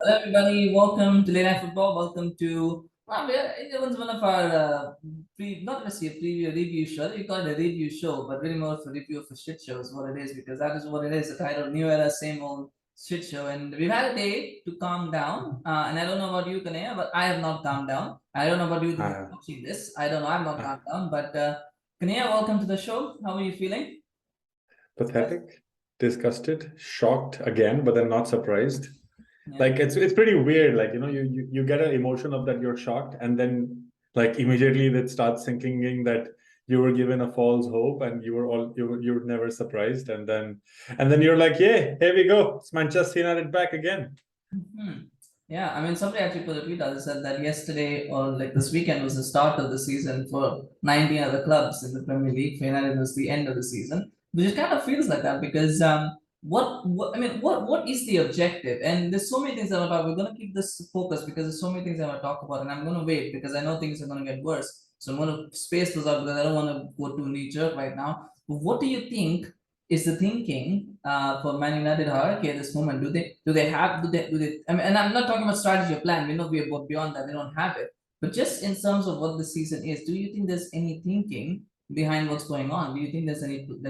Hello, everybody. Welcome to Late Night Football. Welcome to it was one of our not necessarily a preview review show. We call it a review show, but really more of a review of a shit show is what it is because that is what it is. The title, New Era, Same Old Shit Show, and we've had a day to calm down. And I don't know about you, Knayha, but I have not calmed down. I don't know about you Uh, watching this. I don't know. I'm not uh, calmed down. But Knayha, welcome to the show. How are you feeling? Pathetic, disgusted, shocked again, but then not surprised. Yeah. Like it's pretty weird. Like you get an emotion of that you're shocked, and then like immediately that starts thinking that you were given a false hope, and you were never surprised, and then you're like, yeah, here we go. It's Manchester United back again. Yeah, I mean, somebody actually put a tweet out that said that yesterday or like this weekend was the start of the season for 19 other clubs in the Premier League. For United was the end of the season, which kind of feels like that because what is the objective? And there's so many things that we're going to keep this focus because there's so many things I want to talk about, and I'm going to wait because I know things are going to get worse. So I'm going to space those out because I don't want to go too knee jerk right now. But what do you think is the thinking for Man United hierarchy at this moment? Do they? I mean, and I'm not talking about strategy or plan. We know we are beyond that. They don't have it. But just in terms of what the season is, do you think there's any thinking behind what's going on? Do you think there's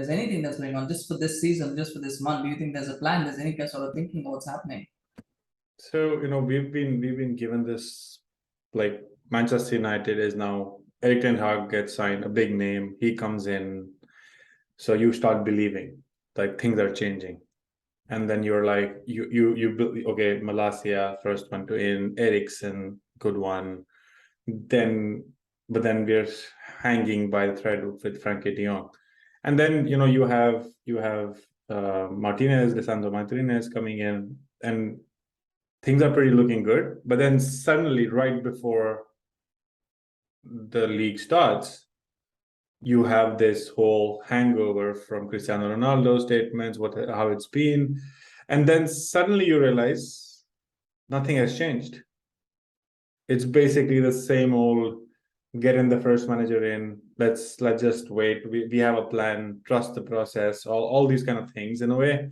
anything that's going on just for this season, just for this month? Do you think there's a plan? There's any kind of sort of thinking of what's happening? So we've been given this, like, Manchester United is now Erik Ten Hag gets signed, a big name. He comes in, so you start believing like things are changing, and then you're like okay, Malacia first one to in, Eriksen good one, then but then we're hanging by the thread with Frankie de Jong, and then you have Martinez, Lisandro Martinez coming in, and things are pretty looking good. But then suddenly, right before the league starts, you have this whole hangover from Cristiano Ronaldo statements, how it's been, and then suddenly you realize nothing has changed. It's basically the same old, get in the first manager in, let's just wait. We have a plan, trust the process, all these kind of things. In a way,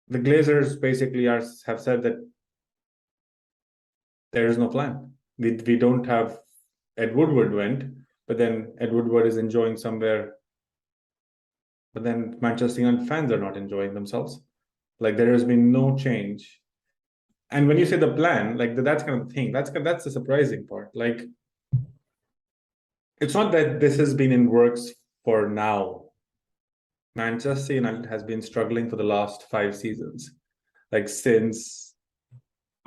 the Glazers basically have said that there is no plan. We don't have. Ed Woodward went, but then Ed Woodward is enjoying somewhere. But then Manchester United fans are not enjoying themselves. Like, there has been no change. And when you say the plan, like that's kind of the thing. That's the surprising part. Like, it's not that this has been in works for now. Manchester United has been struggling for the last 5 seasons. Like, since,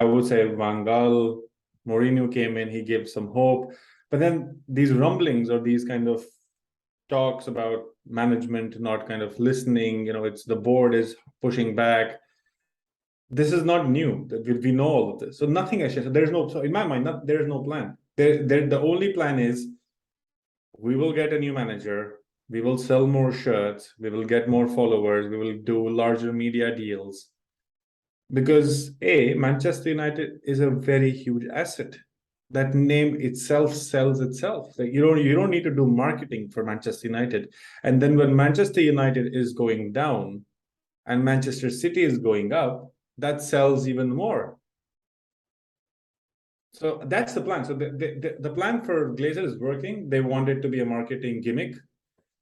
I would say, Van Gaal, Mourinho came in, he gave some hope. But then these rumblings or these kind of talks about management not kind of listening, it's the board is pushing back. This is not new. We know all of this. So nothing has changed. So in my mind, there is no plan. The only plan is we will get a new manager, we will sell more shirts, we will get more followers, we will do larger media deals. Because Manchester United is a very huge asset. That name itself sells itself. Like, you don't need to do marketing for Manchester United. And then when Manchester United is going down and Manchester City is going up, that sells even more. So that's the plan. So the plan for Glazer is working. They want it to be a marketing gimmick.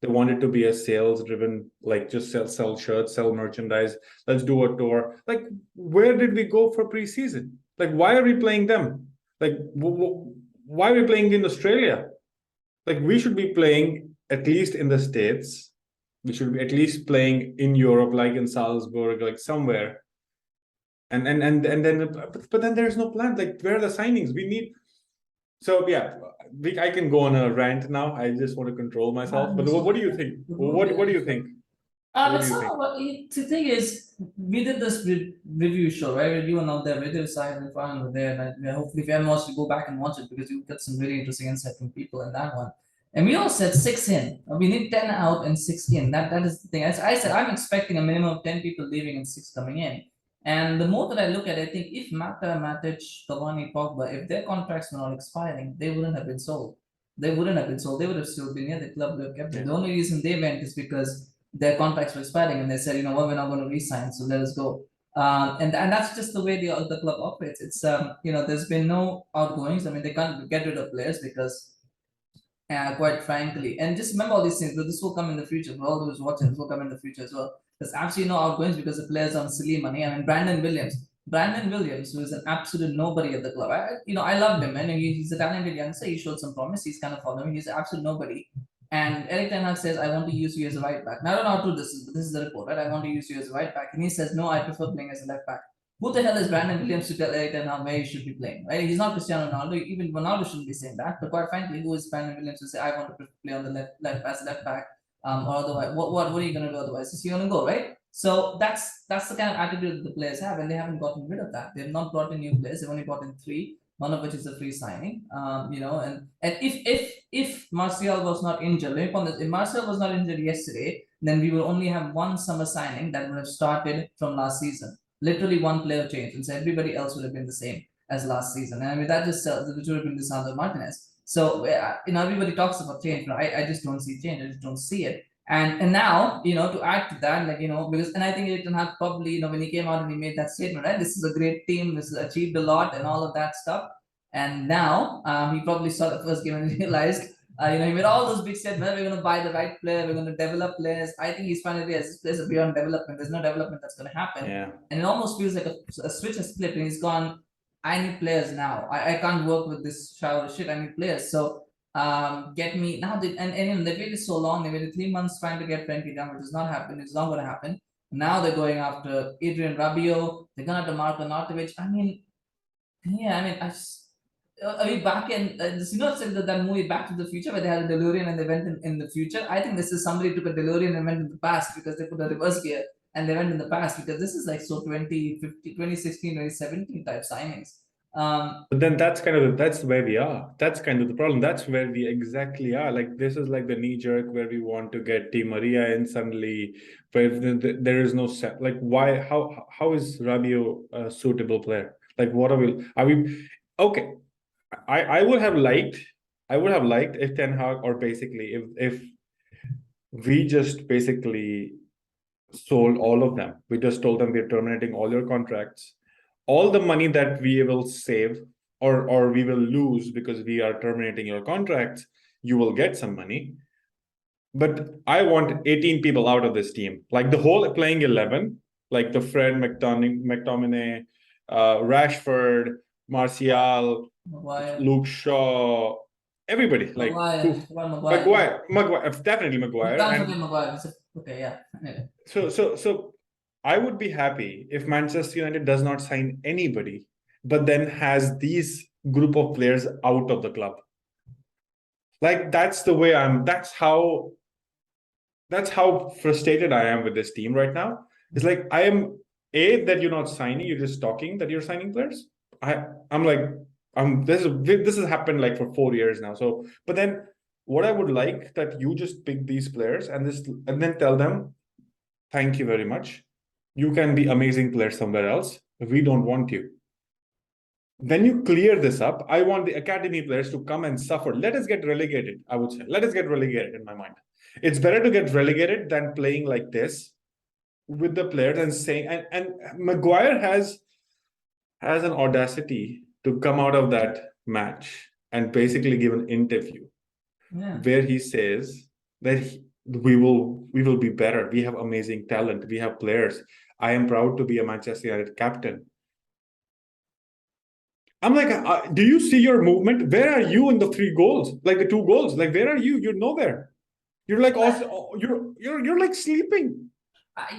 They want it to be a sales driven, like, just sell shirts, sell merchandise. Let's do a tour. Like, where did we go for preseason? Like, why are we playing them? Like, why are we playing in Australia? Like, we should be playing at least in the States. We should be at least playing in Europe, like in Salzburg, like somewhere. And then, but then there's no plan. Like, where are the signings? We need. So yeah, I can go on a rant now. I just want to control myself. But what do you think? What do you think? What But do you think? somehow, the thing is, we did this review show, right? You were not there. We did Sahil and Farhan were there, and hopefully, if anyone wants to go back and watch it, because you get some really interesting insight from people in that one. And we all said 6 in. We need 10 out and 6 in. That is the thing. As I said, I'm expecting a minimum of 10 people leaving and 6 coming in. And the more that I look at it, I think if Mata, Matic, Cavani, Pogba, if their contracts were not expiring, they wouldn't have been sold. They wouldn't have been sold. They would have still been here. The club would have kept them. The only reason they went is because their contracts were expiring and they said, you know what, we're not going to resign, so let us go. And that's just the way the club operates. It's there's been no outgoings. I mean, they can't get rid of players because quite frankly. And just remember all these things, but this will come in the future. For all those watching, this will come in the future as well. There's absolutely no outgoings because the players on silly money. I mean, Brandon Williams, who is an absolute nobody at the club. I loved him, and he's a talented youngster. He showed some promise. He's kind of following. He's an absolute nobody. And Erik Ten Hag says, "I want to use you as a right back." Now, I don't know how true this is, but this is the report, right? I want to use you as a right back, and he says, "No, I prefer playing as a left back." Who the hell is Brandon Williams to tell Erik Ten Hag where he should be playing? Right? He's not Cristiano Ronaldo. Even Ronaldo shouldn't be saying that. But quite frankly, who is Brandon Williams to say I want to play on the left back? Or otherwise, what are you going to do otherwise? Is he going to go right? So that's the kind of attitude that the players have, and they haven't gotten rid of that. They've not brought in new players. They've only brought in three, one of which is a free signing. And if Martial was not injured, let me point this: if Martial was not injured yesterday, then we will only have one summer signing that would have started from last season. Literally one player changed, and so everybody else would have been the same as last season. And I mean that just which would have been the Sandro Martinez. So everybody talks about change, but I just don't see change. I just don't see it. And now to add to that, because and I think Erik Ten Hag probably when he came out and he made that statement, right? This is a great team. This has achieved a lot and all of that stuff. And now he probably saw the first game and realized he made all those big statements. We're going to buy the right player. We're going to develop players. I think he's finally realized this players are beyond development. There's no development that's going to happen. Yeah. And it almost feels like a switch has flipped and he's gone, I need players now. I can't work with this shower shit. I need players. So get me now. And they waited so long. They waited 3 months trying to get Frankie down, which has not happened. It's not going to happen. Now they're going after Adrian Rabiot. They're going after Arnautovic. I mean, back in that movie Back to the Future where they had a DeLorean and they went in the future. I think this is somebody took a DeLorean and went in the past because they put a reverse gear and they went in the past because this is like so 2016, 2017 type signings. But then that's where we are. That's kind of the problem. That's where we exactly are. Like this is like the knee jerk where we want to get Di Maria in suddenly, where there is no set. Like why? How is Rabiot a suitable player? Like what are we? Okay. I would have liked if Ten Hag or basically if we just basically sold all of them. We just told them we're terminating all your contracts. All the money that we will save or we will lose because we are terminating your contracts, you will get some money. But I want 18 people out of this team. Like the whole playing 11, like the Fred, McTominay, Rashford, Martial, Maguire. Luke Shaw, everybody. Like Maguire. Maguire, definitely Maguire. You can't forget Maguire. Okay, yeah. Anyway. So I would be happy if Manchester United does not sign anybody, but then has these group of players out of the club. Like that's the way that's how frustrated I am with this team right now. It's like I am that you're not signing, you're just talking that you're signing players. This has happened like for 4 years now. So, but then what I would like that you just pick these players and then tell them, thank you very much. You can be amazing players somewhere else. We don't want you. Then you clear this up. I want the academy players to come and suffer. Let us get relegated, I would say. Let us get relegated in my mind. It's better to get relegated than playing like this with the players and saying, and Maguire has an audacity to come out of that match and basically give an interview where he says that we will be better. We have amazing talent. We have players. I am proud to be a Manchester United captain. I'm like, do you see your movement? Where are you in the 3 goals? Like the 2 goals? Like where are you? You're nowhere. You're like also you're like sleeping.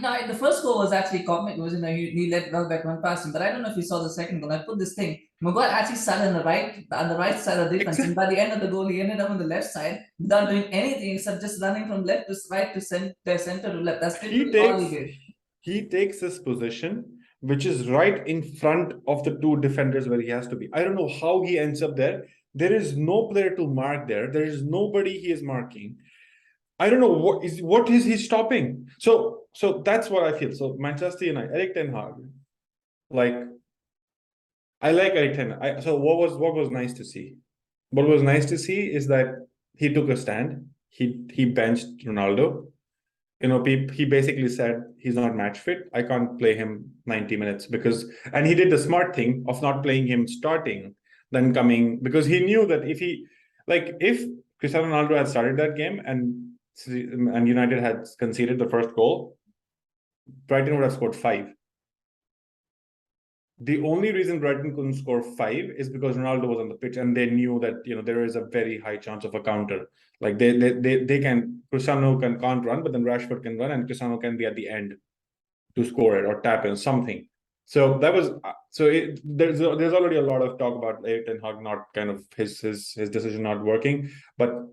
The first goal was actually caught. It was he let Welbeck run past him, but I don't know if you saw the second goal. I put this thing. Maguire actually sat on the right side of the defense, and by the end of the goal, he ended up on the left side without doing anything except just running from left to right to center to left. That's all he did. He takes his position, which is right in front of the 2 defenders where he has to be. I don't know how he ends up there. There is no player to mark there. There is nobody he is marking. I don't know what is he stopping. So that's what I feel. So Manchester United, Erik Ten Hag, like I like Erik Ten Hag. So what was nice to see? What was nice to see is that he took a stand. He benched Ronaldo. he basically said he's not match fit. I can't play him 90 minutes and he did the smart thing of not playing him starting, then coming, because he knew that if Cristiano Ronaldo had started that game and United had conceded the first goal, Brighton would have scored 5. The only reason Brighton couldn't score 5 is because Ronaldo was on the pitch, and they knew that there is a very high chance of a counter. Like they can, Cristiano can't run, but then Rashford can run, and Cristiano can be at the end to score it or tap in something. So that was there's already a lot of talk about Erik ten Hag not kind of his decision not working, but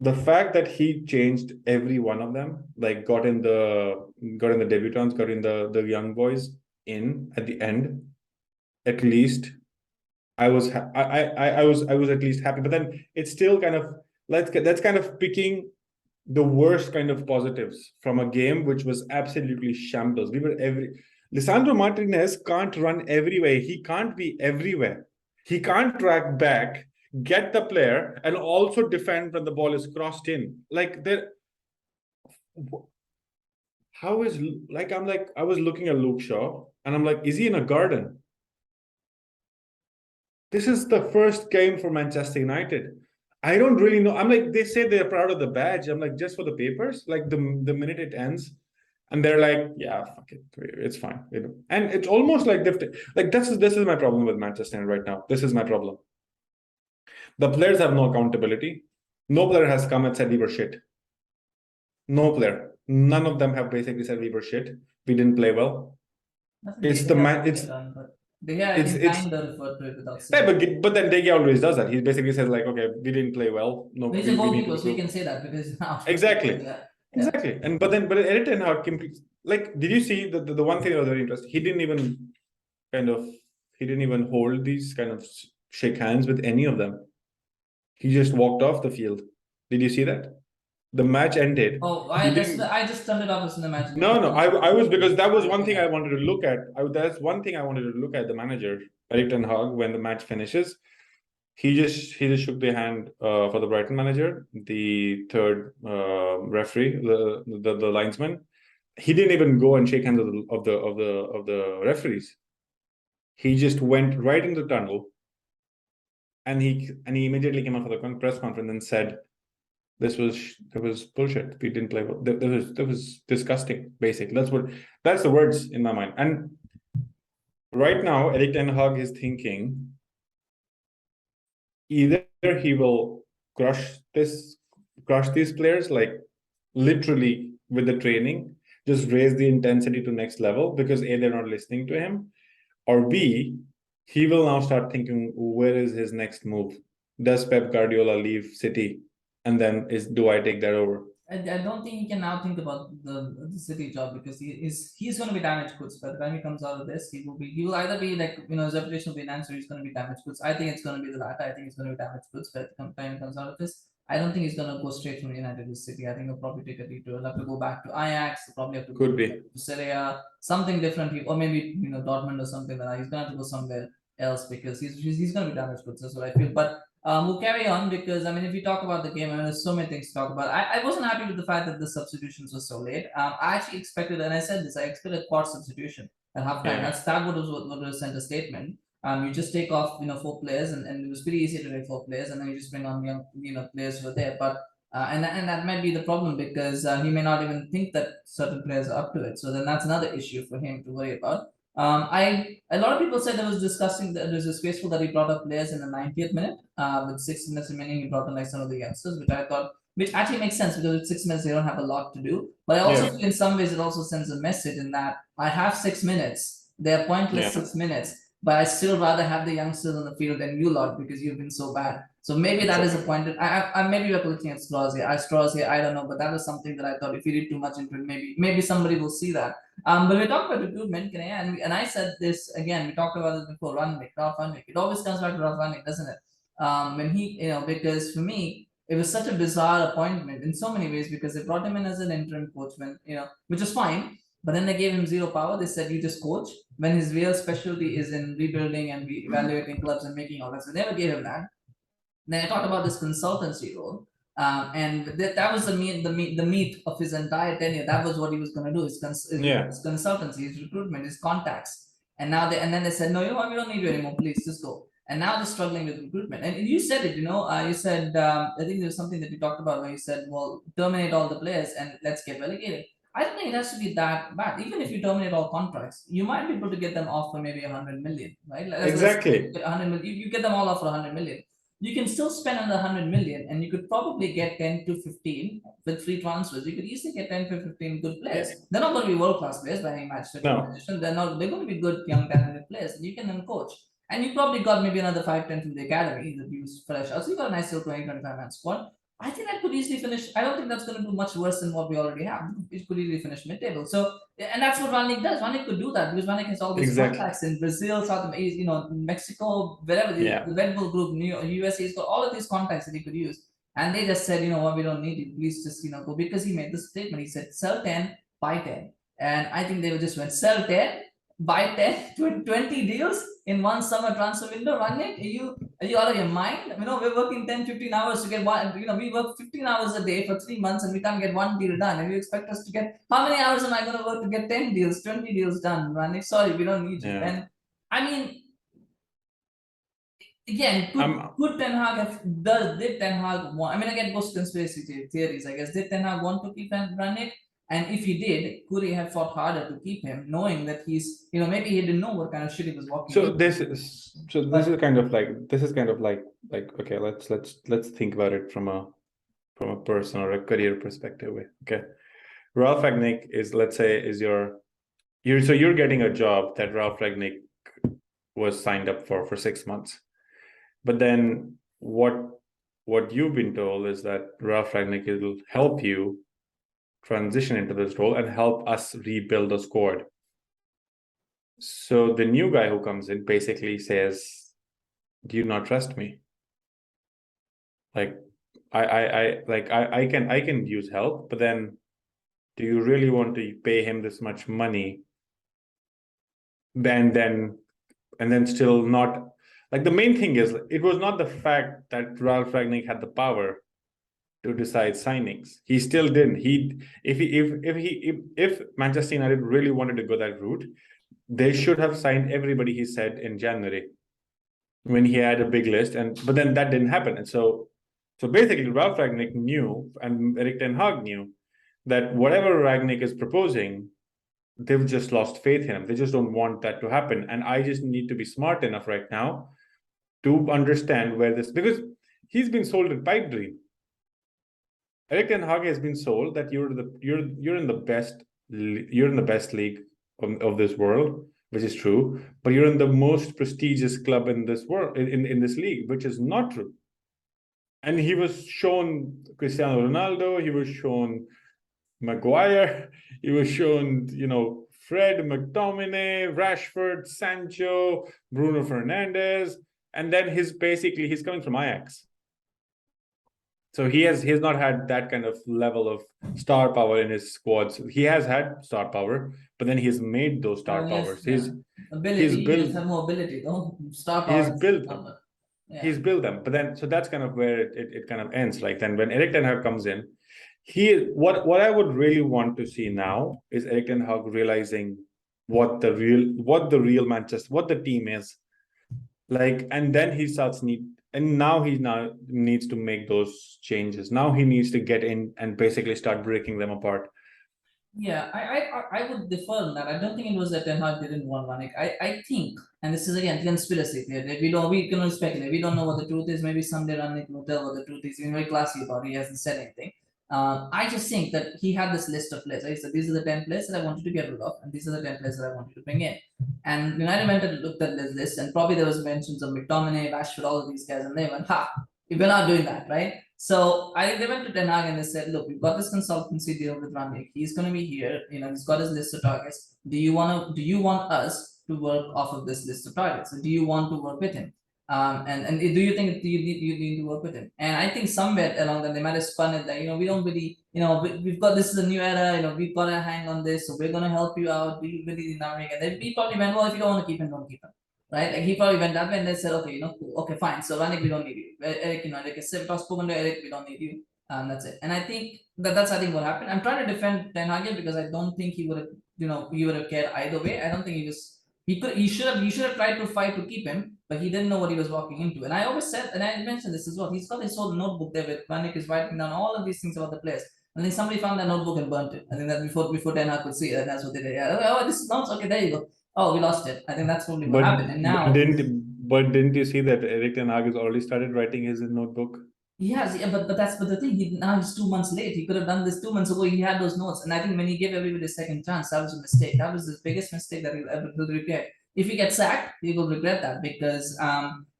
the fact that he changed every one of them, like got in the debutants, got in the young boys in at the end, at least I was at least happy. But then it's still kind of that's kind of picking the worst kind of positives from a game which was absolutely shambles. Lisandro Martinez can't run everywhere. He can't be everywhere. He can't track back, get the player, and also defend when the ball is crossed in. I was looking at Luke Shaw, and I'm like, is he in a garden? This is the first game for Manchester United. I don't really know. I'm like, they say they're proud of the badge. I'm like, just for the papers? Like the minute it ends, and they're like, yeah, fuck it, it's fine. And it's almost like this is my problem with Manchester United right now. This is my problem. The players have no accountability. No player has come and said we were shit. No player. None of them have basically said we were shit. We didn't play well. It's the man. It's kind of referred to it without saying. Yeah, but then Dege always does that. He basically says like, okay, we didn't play well. No, he's a goalkeeper, so he can say that because exactly. Exactly. And but Erik ten Hag, like, did you see the one thing that was very interesting? He didn't even hold these kind of shake hands with any of them. He just walked off the field. Did you see that? The match ended. Oh, I just turned it off as in the match. No, I was, because that was one thing I wanted to look at. That's one thing I wanted to look at, the manager, Erik ten Hag, when the match finishes. He just shook the hand for the Brighton manager, the third referee, the linesman. He didn't even go and shake hands of the referees. He just went right in the tunnel, and he immediately came out for the press conference and said, "That was bullshit. We didn't play well. That was disgusting. Basically, that's the words in my mind." And right now, Erik ten Hag is thinking, either he will crush these players, like literally with the training, just raise the intensity to next level, because A, they're not listening to him, or B, he will now start thinking, where is his next move? Does Pep Guardiola leave City? And then do I take that over? I don't think he can now think about the City job, because he's going to be damaged goods. But when he comes out of this, he will either be like, his reputation will be enhanced, or he's going to be damaged goods. I think it's going to be the latter. I think he's going to be damaged goods. But the time he comes out of this, I don't think he's going to go straight from United to City. I think he'll probably take a detour. He'll have to go back to Ajax. He'll probably have to go to Serie A, something different, or maybe Dortmund or something like that. He's going to have to go somewhere else, because he's going to be damaged goods. That's what I feel. But we'll carry on, because if you talk about the game, there's so many things to talk about. I wasn't happy with the fact that the substitutions were so late. I actually expected, and I said this, I expected quad substitution at halftime. Yeah. That's what was sent a statement. You just take off 4 players, and it was pretty easy to take 4 players, and then you just bring on young players who are there. But and that might be the problem, because he may not even think that certain players are up to it. So then that's another issue for him to worry about. A lot of people said it was disgusting, that it was disgraceful that he brought up players in the 90th minute. With 6 minutes remaining, he brought in like some of the youngsters, which actually makes sense, because with 6 minutes they don't have a lot to do. But I also feel in some ways it also sends a message in that I have 6 minutes. They're pointless 6 minutes, but I still rather have the youngsters on the field than you lot, because you've been so bad. So maybe that is a point that I maybe we're looking at straws here. I don't know, but that was something that I thought if you read too much into it, maybe somebody will see that. But we talked about recruitment, and I said this again. We talked about this before. Rangnick. It always comes back to Rangnick, doesn't it? When he, because for me, it was such a bizarre appointment in so many ways, because they brought him in as an interim coach, which is fine. But then they gave him zero power. They said, you just coach, when his real specialty is in rebuilding and evaluating clubs and making all that. So they never gave him that. Then I talked about this consultancy role, And that was the meat of his entire tenure. That was what he was going to do. His consultancy, his recruitment, his contacts. And then they said, no, you know what, we don't need you anymore. Please just go. And now they're struggling with recruitment. And you said it, you said, I think there was something that we talked about where you said, well, terminate all the players and let's get relegated. I don't think it has to be that bad. Even if you terminate all contracts, you might be able to get them off for maybe 100 million, right? Exactly. 100 million. You get them all off for 100 million. You can still spend another 100 million and you could probably get 10 to 15 with free transfers. You could easily get 10 to 15 good players. Yeah. They're not going to be world-class players by any match. No. They're going to be good, young, talented players. You can then coach. And you probably got maybe another 5-10 from the academy that you fresh out. So you got a nice little 20-25 man squad. I think that could easily finish. I don't think that's going to do much worse than what we already have. It could easily finish mid-table. So, and that's what Rangnick does. Rangnick could do that because Rangnick has all these contacts in Brazil, South America, Mexico, wherever, the Red Bull Group, USA, he's got all of these contacts that he could use. And they just said, you know what, we don't need you. Please just, go. Because he made this statement. He said, sell 10, buy 10. And I think they just went, sell 10, buy 10, 20 deals in one summer transfer window. Rangnick, are you out of your mind? We're working 10-15 hours to get one. We work 15 hours a day for 3 months and we can't get one deal done. And you expect us to get, how many hours am I going to work to get 10 deals, 20 deals done? Rangnick, sorry, we don't need you. And I mean, again, could Ten Hag did Ten Hag want? I mean, again, most conspiracy theories, I guess. Did Ten Hag want to keep Rangnick? And if he did, could he have fought harder to keep him, knowing that he's, maybe he didn't know what kind of shit he was walking. So this is kind of like okay, let's think about it from a personal or a career perspective. Okay, Ralph Rangnick is, let's say, you're getting a job that Ralph Rangnick was signed up for 6 months, but then what you've been told is that Ralph Rangnick will help you transition into this role and help us rebuild the squad. So the new guy who comes in basically says, do you not trust me? Like, I can use help, but then do you really want to pay him this much money? And then still not, like, the main thing is, it was not the fact that Ralph Rangnick had the power to decide signings. He still didn't. If Manchester United really wanted to go that route, they should have signed everybody, he said, in January when he had a big list, but then that didn't happen. And so basically Ralph Rangnick knew, and Erik ten Hag knew, that whatever Rangnick is proposing, they've just lost faith in him. They just don't want that to happen. And I just need to be smart enough right now to understand where this, because he's been sold a pipe dream. Erik ten Hag has been sold that you're in the best league of this world, which is true, but you're in the most prestigious club in this world, in this league, which is not true. And he was shown Cristiano Ronaldo, he was shown Maguire, he was shown, Fred, McTominay, Rashford, Sancho, Bruno Fernandes, and then he's coming from Ajax. So he has not had that kind of level of star power in his squads. He has had star power, but then he's made those star powers. He's built more ability, though. Star power. He's built them. But then, so that's kind of where it kind of ends. Like, then when Erik ten Hag comes in, what I would really want to see now is Erik ten Hag realizing what the real Manchester, what the team is like, and then he needs to make those changes. Now he needs to get in and basically start breaking them apart. Yeah, I would defer on that. I don't think it was that Ten Hag didn't want Rangnick. I think, and this is again conspiracy theory. We can only speculate. We don't know what the truth is. Maybe someday Rangnick will tell what the truth is. He's very classy about it. He hasn't said anything. I just think that he had this list of players. He said, these are the 10 players that I wanted to get rid of, and these are the 10 players that I wanted to bring in. And United went and looked at this list, and probably there was mentions of McTominay, Rashford, all of these guys, and they went, we're not doing that, right? So I think they went to Ten Hag and they said, look, we've got this consultancy deal with Rangnick. He's going to be here. He's got his list of targets. Do you want us to work off of this list of targets? So do you want to work with him? And do you think you need to work with him? And I think somewhere along that they might have spun it that, we don't really, we've got, this is a new era, we've got to hang on this, so we're going to help you out, be really dynamic. And then we probably went, well, if you don't want to keep him, don't keep him. Right? Like, he probably went that way and they said, okay, cool. Okay, fine. So Rangnick, we don't need you. Erik, like I said, I've spoken to Erik, we don't need you. That's it. And I think that's what happened. I'm trying to defend Ten Hag because I don't think he would have, he would have cared either way. I don't think he should have tried to fight to keep him, but he didn't know what he was walking into. And I always said, and I mentioned this as well, he's got his whole notebook there with Rangnick is writing down all of these things about the players. And then somebody found that notebook and burnt it. I think that before Ten Hag could see it, that's what they did. Yeah, oh, this is not okay. There you go. Oh, we lost it. I think that's probably what happened. And now didn't you see that Erik Ten Hag has already started writing his notebook? Yes, yeah, but the thing. Now he's 2 months late. He could have done this 2 months ago. He had those notes, and I think when he gave everybody a second chance, that was a mistake. That was the biggest mistake that he'll ever regret. If he gets sacked, he will regret that because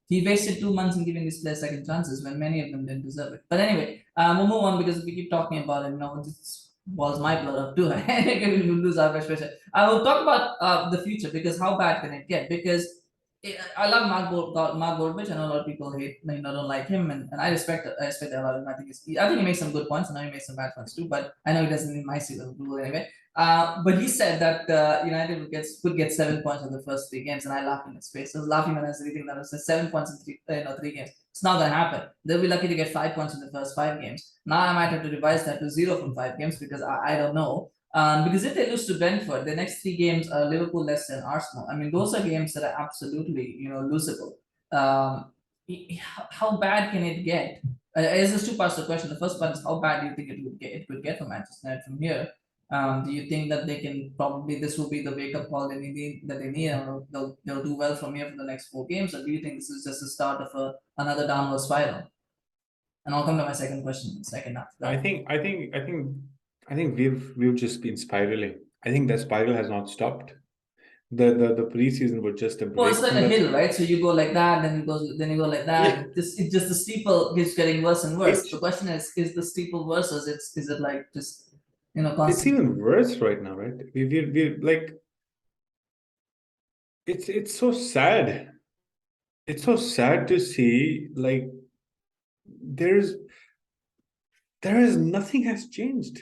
he wasted 2 months in giving these players second chances when many of them didn't deserve it. But anyway, we'll move on because we keep talking about it. This balls my blood up too. We'll lose our best player. I will talk about the future because how bad can it get? Because I love Mark Goldbridge. I know a lot of people hate, don't like him, and I respect it. I respect that a lot. And I think he makes some good points, and I know he makes some bad ones too. But I know he doesn't need my seal of approval anyway. But he said that United could get 7 points in the first 3 games, and I laughed in his face. I was laughing when I was reading that. It was 7 points in 3 games. It's not gonna happen. They'll be lucky to get 5 points in the first 5 games. Now I might have to revise that to 0 from 5 games because I don't know. Because if they lose to Brentford, the next 3 games are Liverpool, Leicester, and Arsenal. I mean, those are games that are absolutely, losable. How bad can it get? There's 2 parts to the question. The first part is how bad do you think it could get for Manchester United from here? Do you think that they can this will be the wake up call that they need, and they'll do well from here for the next 4 games, or do you think this is just the start of another downward spiral? And I'll come to my second question in a second after that. I think we've just been spiraling. I think the spiral has not stopped. The preseason was just a break. Well, it's like a hill, right? So you go like that, then you go like that. Yeah. It's just the steeple keeps getting worse and worse. The question is the steeple worse, or is it like just constant? It's even worse right now, right? We're like, it's so sad. It's so sad to see, like, nothing has changed.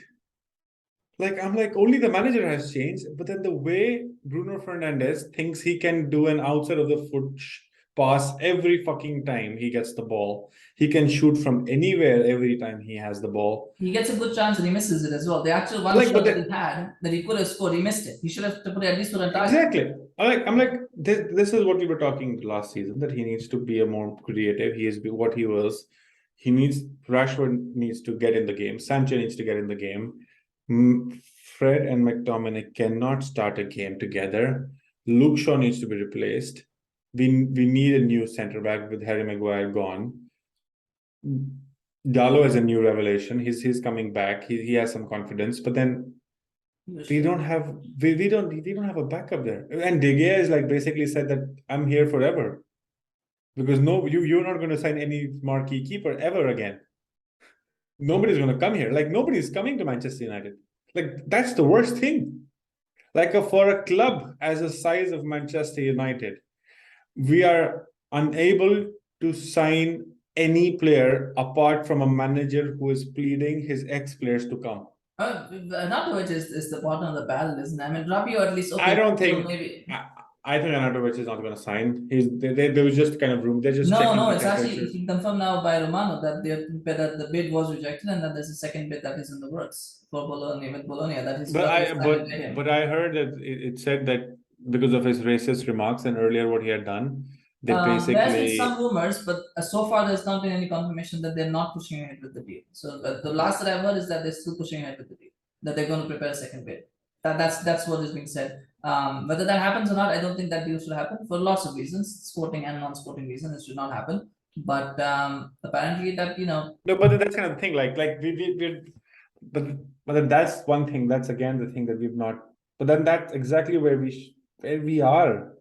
Like, I'm like, only the manager has changed, but then the way Bruno Fernandes thinks he can do an outside of the foot pass every fucking time he gets the ball. He can shoot from anywhere every time he has the ball. He gets a good chance and he misses it as well. The actual one shot that he had that he could have scored, he missed it. He should have put at least put a target. Exactly. I'm like, this is what we were talking last season, that he needs to be a more creative. He is what he was. Rashford needs to get in the game. Sancho needs to get in the game. Fred and McTominay cannot start a game together. Luke Shaw needs to be replaced. We need a new centre back with Harry Maguire gone. Dalot is a new revelation. He's coming back. He has some confidence, but then we don't have a backup there. And De Gea is like basically said that I'm here forever, because you're not going to sign any marquee keeper ever again. Nobody's going to come here. Like, nobody's coming to Manchester United. Like, that's the worst thing. Like, for a club as the size of Manchester United, we are unable to sign any player apart from a manager who is pleading his ex-players to come. Arnautovic is the bottom of the barrel, isn't it? I mean, Rabiot at least. Okay, I don't think. Maybe. I think Arnautovic is not going to sign. There was just kind of room. They're just no. It's actually confirmed now by Romano that the bid was rejected and that there's a second bid that is in the works for Bologna with Bologna. That is. But I heard that it said that because of his racist remarks and earlier what he had done, they basically. There's been some rumors, but so far there's not been any confirmation that they're not pushing ahead with the deal. So the last that I've heard is that they're still pushing ahead with the deal. That they're going to prepare a second bid. That's what is being said. Whether that happens or not, I don't think that deal should happen for lots of reasons, sporting and non-sporting reasons. It should not happen. But apparently that No, but that's kind of the thing. But then that's one thing. That's again the thing that we've not. But then that's exactly where we are.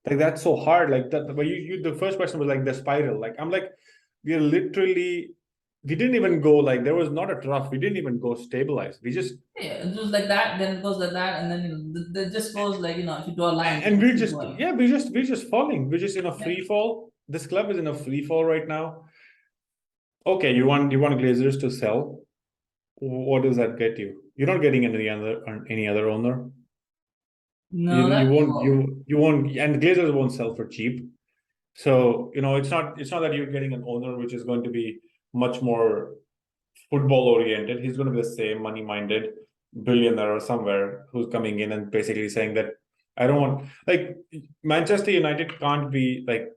Like, that's so hard. Like that. But the first question was like the spiral. Like, I'm like, we are literally. We didn't even go like, there was not a trough. We didn't even go stabilized. We just it was like that, then it goes like that, and then it just goes like, if you draw a line. And we're just we're just falling. We're just in a free fall. This club is in a free fall right now. Okay, you want Glazers to sell. What does that get you? You're not getting any other owner. No, you won't, and Glazers won't sell for cheap. So it's not that you're getting an owner which is going to be much more football oriented. He's going to be the same money minded billionaire or somewhere who's coming in and basically saying that I don't want, like, Manchester United can't be like,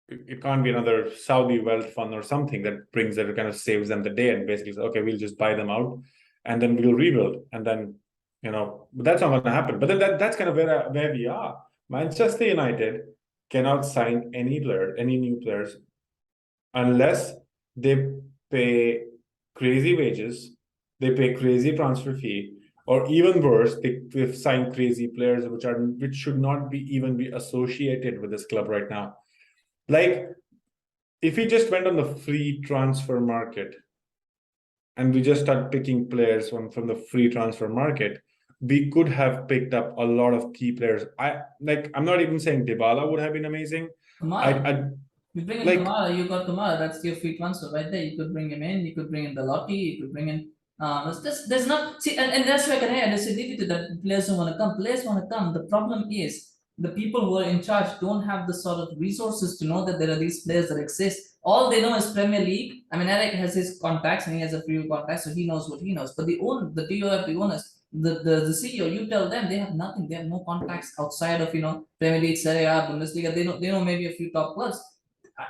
it can't be another Saudi wealth fund or something that brings that kind of saves them the day and basically says, okay, we'll just buy them out and then we'll rebuild. And then, but that's not going to happen. But then that's kind of where we are. Manchester United cannot sign any new players unless they pay crazy wages, they pay crazy transfer fee, or even worse, they've signed crazy players which should not even be associated with this club right now. Like, if we just went on the free transfer market and we just start picking players from the free transfer market, we could have picked up a lot of key players. I'm not even saying Dybala would have been amazing. You bring in Kamara, you got Kamara, that's your free transfer right there. You could bring him in, you could bring in the Lottie, you could bring in there's not and that's why I disagree with you that players don't want to come. Players want to come. The problem is the people who are in charge don't have the sort of resources to know that there are these players that exist. All they know is Premier League. I mean, Erik has his contacts and he has a few contacts, so he knows what he knows. But the owners, the CEO, you tell them they have nothing. They have no contacts outside of Premier League, Serie A, Bundesliga. They know maybe a few top clubs.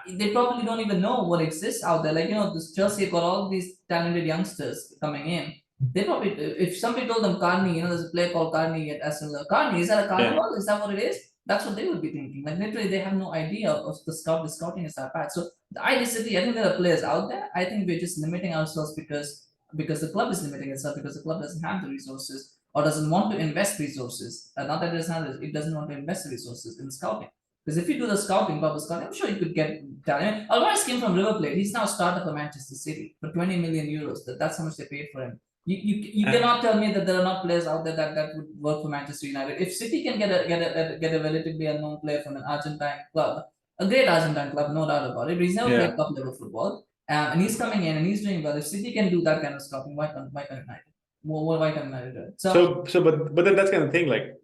They probably don't even know what exists out there. Like, this Chelsea got all these talented youngsters coming in. They probably, if somebody told them Carney, there's a player called Carney at Aston Villa. Carney, is that a carnival? Yeah. Is that what it is? That's what they would be thinking. Like, literally, they have no idea of the scouting is that bad. So I disagree. I think there are players out there. I think we're just limiting ourselves because the club is limiting itself, because the club doesn't have the resources or doesn't want to invest resources. Not that it doesn't want to invest resources in scouting. Because if you do the proper scouting, I'm sure you could get talent. Alvarez came from River Plate. He's now starter for Manchester City for 20 million euros. That's how much they paid for him. You cannot tell me that there are not players out there that would work for Manchester United. If City can get a relatively unknown player from an Argentine club, a great Argentine club, no doubt about it, but he's never played top level football, and he's coming in and he's doing well. If City can do that kind of scouting, why can't United? Why can't United do it? But then that's kind of thing, like.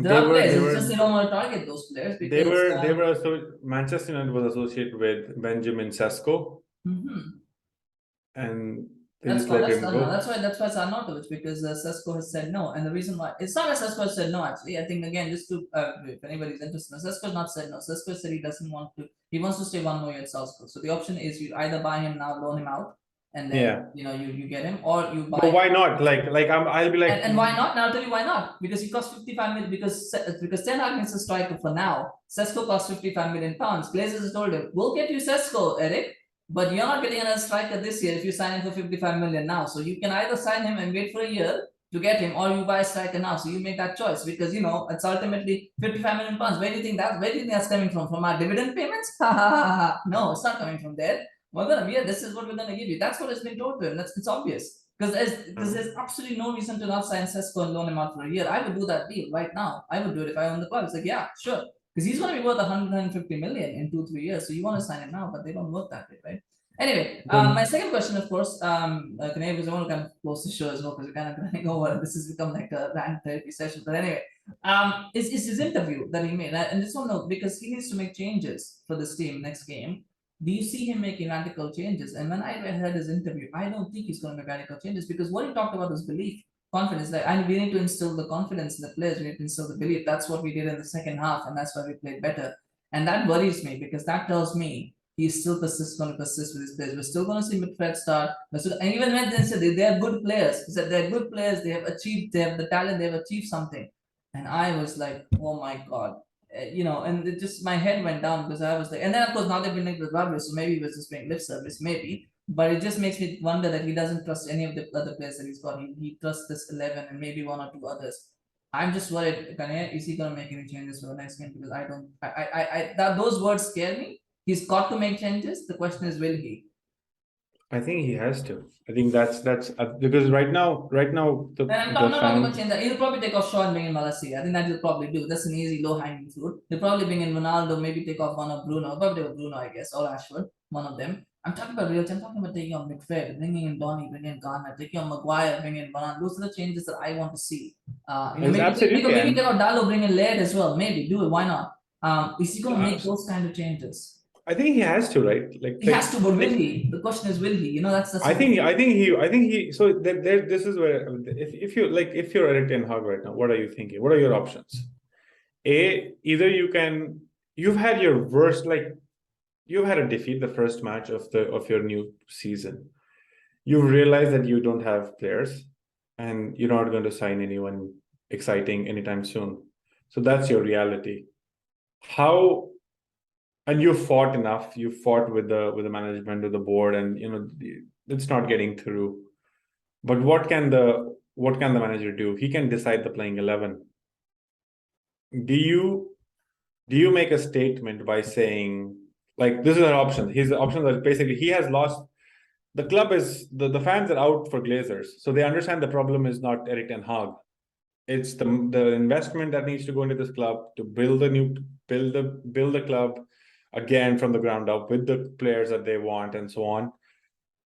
It's just they don't want to target those players because Manchester United was associated with Benjamin Sesko, and that's why it's Arnautovic, because Sesko has said no, and the reason why it's not that Sesko has said no. Actually, I think again, just to if anybody's interested, Sesko has not said no. Sesko said he doesn't want to. He wants to stay one more year at Salzburg. So the option is you either buy him now, loan him out, and then you get him, or you buy. But why not? I'll be like, and why not? Now I'll tell you why not. Because he costs 55 million. Because Ten Hag is a striker for now. Sesko costs 55 million pounds. Glazers has told him, "We'll get you Sesko, Erik, but you're not getting another striker this year if you sign him for 55 million now. So you can either sign him and wait for a year to get him, or you buy a striker now. So you make that choice, because it's ultimately 55 million pounds. Where do you think that's coming from? From our dividend payments? No, it's not coming from there. This is what we're gonna give you. That's what has been told to him. It's obvious. Because there's absolutely no reason to not sign Sesko and loan him out for a year. I would do that deal right now. I would do it if I own the club. It's like, yeah, sure. Because he's going to be worth 150 million in 2-3 years. So you want to sign him now, but they don't work that way, right? Anyway, my second question, of course, Knayha, because I want to kind of close the show as well, because we're kind of running over. This has become like a rant therapy session. But anyway, is his interview that he made, and just want to know, because he needs to make changes for this team next game. Do you see him making radical changes? And when I heard his interview, I don't think he's going to make radical changes, because what he talked about was belief, confidence. And we need to instill the confidence in the players. We need to instill the belief. That's what we did in the second half, and that's why we played better. And that worries me, because that tells me he's still going to persist with his players. We're still going to see Midfield start. And even when they said they are good players, he said they're good players. They have the talent. They have achieved something. And I was like, oh my God. And it just, my head went down, because I was like, and then of course now they've been linked with Rabiot, so maybe he was just paying lip service, maybe, but it just makes me wonder that he doesn't trust any of the other players that he's got. He trusts this 11 and maybe one or two others. I'm just worried, is he gonna make any changes for the next game? Because those words scare me. He's got to make changes. The question is, will he? I think he has to. I think that's because right now I'm not talking about change that. He'll probably take off Shaw and bring in Malacia. I think that he'll probably do. That's an easy, low-hanging fruit. He'll probably bring in Ronaldo, maybe take off one of Bruno. Probably take off Bruno, I guess, or Rashford, one of them. I'm talking about real. I'm talking about taking on Midfield, bringing in Donny, bringing in Garner, taking on Maguire, bringing in Varane. Those are the changes that I want to see. Maybe take out Dallo, bring in Laird as well. Maybe do it. Why not? Is he going to make those kind of changes? I think he has to, right? He has to, but will he? The question is, will he? You know, that's I think he. So there, this is where if you're Erik ten Hag right now, what are you thinking? What are your options? Either you've had your worst, like you've had a defeat the first match of your new season. You realize that you don't have players, and you're not going to sign anyone exciting anytime soon. So that's your reality. And you fought enough. You fought with the management, with the board, and it's not getting through. But what can the manager do? He can decide the playing 11. Do you make a statement by saying, like, this is an option? His option that basically he has lost. The club is the fans are out for Glazers, so they understand the problem is not Erik ten Hag. It's the investment that needs to go into this club to build the club again from the ground up with the players that they want and so on.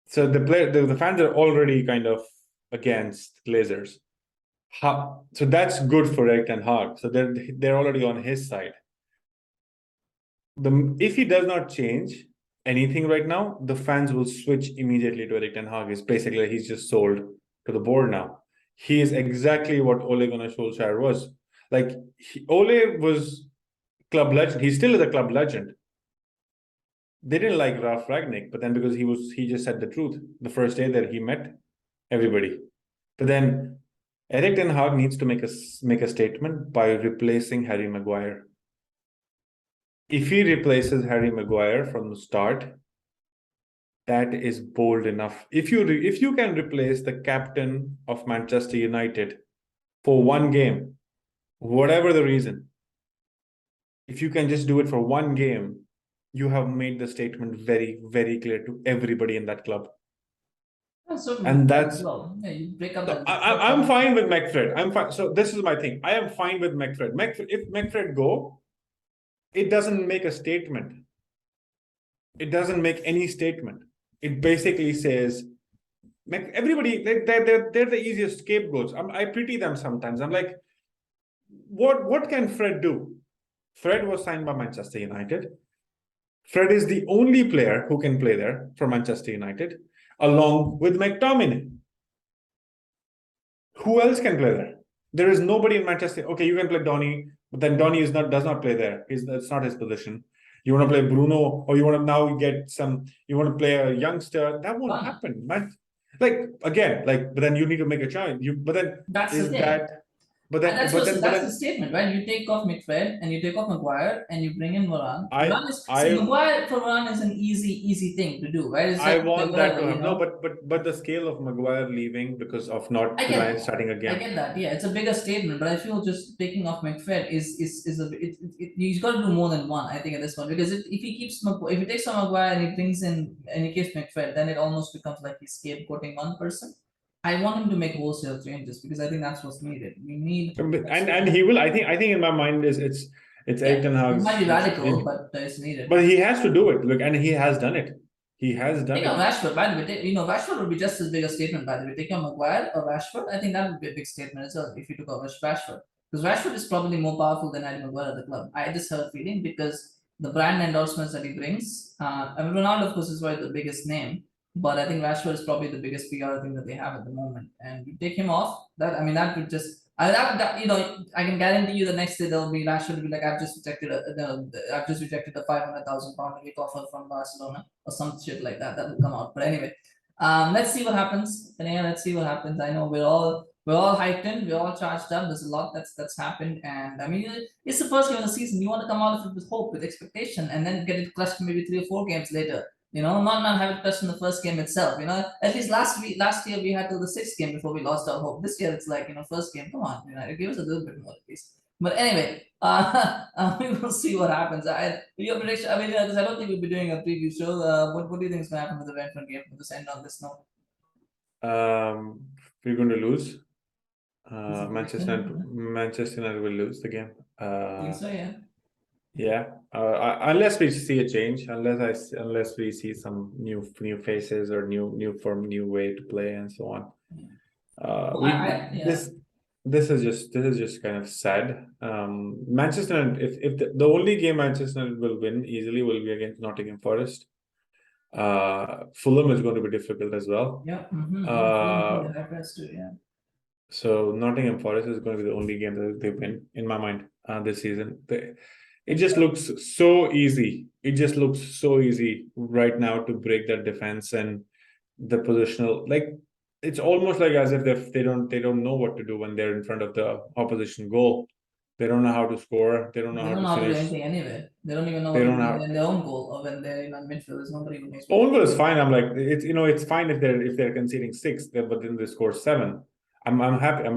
So the fans are already kind of against Glazers. So that's good for Erik ten Hag. So they're already on his side. If he does not change anything right now, the fans will switch immediately to Erik ten Hag. It's basically he's just sold to the board now. He is exactly what Ole Gunnar Solskjaer was. Like Ole was club legend. He still is a club legend. They didn't like Ralf Rangnick, but then because he just said the truth the first day that he met everybody. But then Erik ten Hag needs to make a statement by replacing Harry Maguire. If he replaces Harry Maguire from the start, that is bold enough. If you can replace the captain of Manchester United for one game, whatever the reason, if you can just do it for one game, you have made the statement very, very clear to everybody in that club. And that's you break up that. I'm fine with McFred. I'm fine. So this is my thing. I am fine with McFred. If McFred go, it doesn't make a statement. It doesn't make any statement. It basically says, everybody, they're the easiest scapegoats. I pity them sometimes. I'm like, what can Fred do? Fred was signed by Manchester United. Fred is the only player who can play there for Manchester United, along with McTominay. Who else can play there? There is nobody in Manchester. Okay, you can play Donny, but then Donny does not play there. It's not his position. You want to play Bruno, or you want to now you want to play a youngster. That won't happen, man. But then you need to make a choice. That's the thing. That's the statement, right? You take off McFred and you take off Maguire and you bring in Varane. Maguire for Varane is an easy thing to do, right? I want that to happen. No, but the scale of Maguire leaving because of not starting again. I get that. Yeah, it's a bigger statement, but I feel just taking off McFred he's got to do more than one. I think at this point, because if he takes off Maguire and he brings in and he keeps McFred, then it almost becomes like he's scapegoating one person. I want him to make wholesale changes because I think that's what's needed. We need, and he will. I think in my mind it's Erik ten Hag. It might be radical, but it's needed. But he has to do it. Look, and he has done it. He has done it. Rashford, by the way, Rashford would be just as big a statement. By the way, taking on Maguire or Rashford, I think that would be a big statement as well if you took over Rashford, because Rashford is probably more powerful than Harry Maguire at the club. I just have a feeling because the brand endorsements that he brings. I mean, Ronaldo, of course, is probably the biggest name. But I think Rashford is probably the biggest PR thing that they have at the moment. And you take him off, that would just I can guarantee you the next day there'll be Rashford will be like, I've just rejected a £500,000 offer from Barcelona or some shit like that. That will come out. But anyway, let's see what happens. Let's see what happens. I know we're all hyped in, we're all charged up. There's a lot that's happened, and I mean it's the first game of the season. You want to come out of it with hope, with expectation, and then get it crushed maybe 3 or 4 games later. Not have it crushed in the first game itself. At least last year we had till the 6th game before we lost our hope. This year it's like first game. Come on, give us a little bit more at least. But anyway, we will see what happens. Your prediction. I mean, I don't think we'll be doing a preview show. What do you think is going to happen with the Brentford game? We'll just end on this note. We're going to lose. Manchester United will lose the game. I think so, yeah. Yeah, unless we see a change, unless we see some new faces or new form, new way to play, and so on. this is just kind of sad. Manchester United, if the only game Manchester United will win easily will be against Nottingham Forest. Fulham is going to be difficult as well. Yeah. So Nottingham Forest is going to be the only game that they win in my mind this season. It just looks so easy. It just looks so easy right now to break that defense and the positional. Like it's almost like as if they don't know what to do when they're in front of the opposition goal. They don't know how to score. They don't know how to do finish. anything anyway. They don't even know They what to don't do know. in their own goal or when they're in midfield. There's nobody who knows. Own goal is fine. I'm like it's fine if they're conceding 6, but then they score 7. I'm happy.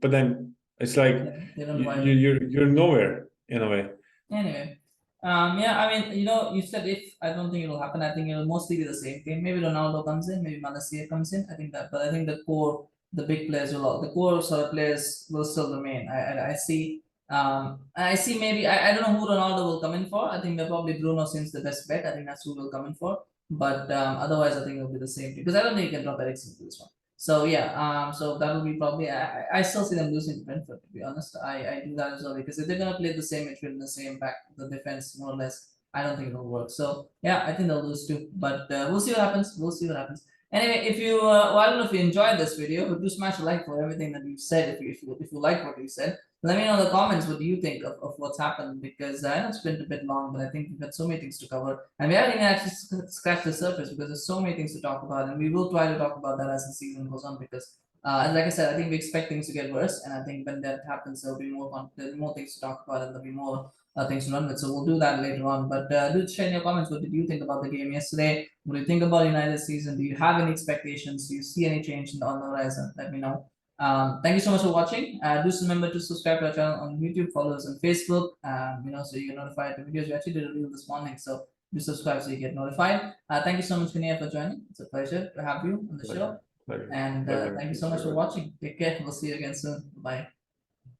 But then it's like They don't know why. you're nowhere in a way. Anyway, yeah, I mean, you said if I don't think it'll happen. I think it'll mostly be the same team. Maybe Ronaldo comes in, maybe Malacia comes in. I think that, but I think the core, the big players the core sort of players will still remain. I see. I see. Maybe I don't know who Ronaldo will come in for. I think that probably Bruno seems the best bet. I think that's who will come in for. But otherwise, I think it'll be the same team because I don't think you can drop Eriksen to this one. So yeah, so that will be probably. I still see them losing to Brentford. To be honest, I do that as well because if they're gonna play the same midfield, the same back, the defense more or less, I don't think it'll work. So yeah, I think they'll lose too. But we'll see what happens. We'll see what happens. Anyway, if you, well, I don't know if you enjoyed this video, but do smash a like for everything that we've said. If you like what we said, let me know in the comments what do you think of what's happened because I know it's been a bit long, but I think we've got so many things to cover and we haven't even actually scratched the surface because there's so many things to talk about and we will try to talk about that as the season goes on because and like I said, I think we expect things to get worse and I think when that happens there'll be more things to talk about and there'll be more things to run with. So we'll do that later on. But do share in your comments what did you think about the game yesterday? What do you think about United's season? Do you have any expectations? Do you see any change on the horizon? Let me know. Thank you so much for watching. Do remember to subscribe to our channel on YouTube, follow us on Facebook, so you get notified the videos. We actually did a reel this morning, so do subscribe so you get notified. Thank you so much, Knayha, for joining. It's a pleasure to have you on the show. And thank you so much for watching. Take care. We'll see you again soon. Bye.